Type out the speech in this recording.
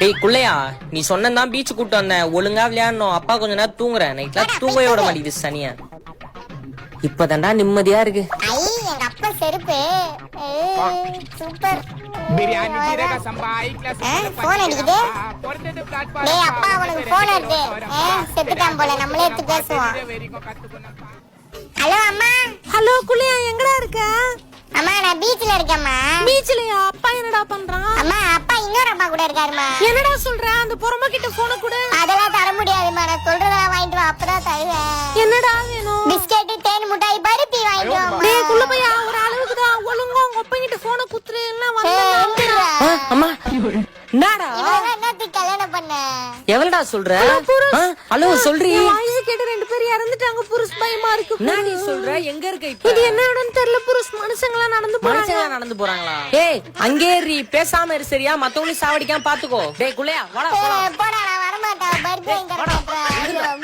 டேய் குள்ளையா, நீ சொன்னதான் பீச் கூட்டு வந்தேன். ஒழுங்கா விளையாடணும். அப்பா கொஞ்ச நேரம் தூங்குறேன். நைட்லாம் தூங்கவே விட மாட்டேங்குது சனியா. இப்பதான்டா நிம்மதியா இருக்கு. ஐ எங்க அப்பா செருப்பு சூப்பர். பிரியாணி ஜீரக சம்பா ஐ கிளாஸ் போன் அடிக்குது. பொறுத்தது பிளாட்ஃபார்ம். டேய் அப்பா அவனுக்கு போன் வருது. செத்துட்டான் போல, நம்மளே எடுத்து பேசுவோம். ஹலோ அம்மா. ஹலோ குளியா, எங்கடா இருக்க? அம்மா நான் பீச்ல இருக்கேம்மா. பீச்லயா? அப்பா என்னடா பண்றான்? அம்மா அப்பா இன்னொரு அம்மா கூட இருக்காருமா. என்னடா சொல்ற? அந்த பொறமா கிட்ட போன கூட. அதெல்லாம் தர முடியாதுமா, நான் சொல்றதா வாங்கிட்டு வா, அப்பதான் தருவேன். என்னடா வேணும்? பிஸ்கெட், தேன் முட்டாய், பருப்பி வாங்கிட்டு வாமா. டேய் குள்ள பையா, ஒரு அளவுக்கு தான். ஒழுங்கா உங்க அப்பா கிட்ட போன குத்துரு எல்லாம் வந்து. அம்மா என்னடா என்னத்துக்கு கல்யாணம் பண்ண? எவ்வளவுடா சொல்ற? ஹலோ சொல்றீ. வாய்ஸ் கேட்டு ரெண்டு பேரும் இறந்துட்டாங்க. புருஷ் பயமா இருக்கு. என்ன சொல்ற? எங்க இருக்க இப்ப? இது என்ன இடம்னு தெரியல. புருஷ் மனுஷங்களா நடந்து போறாங்க. மனுஷங்க நடந்து போறாங்களா? ஏய் அங்கே ஏறி பேசாம இரு சரியா? மத்தவங்களும் சாவடிக்காம பாத்துக்கோ. டேய் குள்ளையா வாடா. போடா, நான் வரமாட்டேன். பருப்பி வாங்கி தர மாட்டேன்.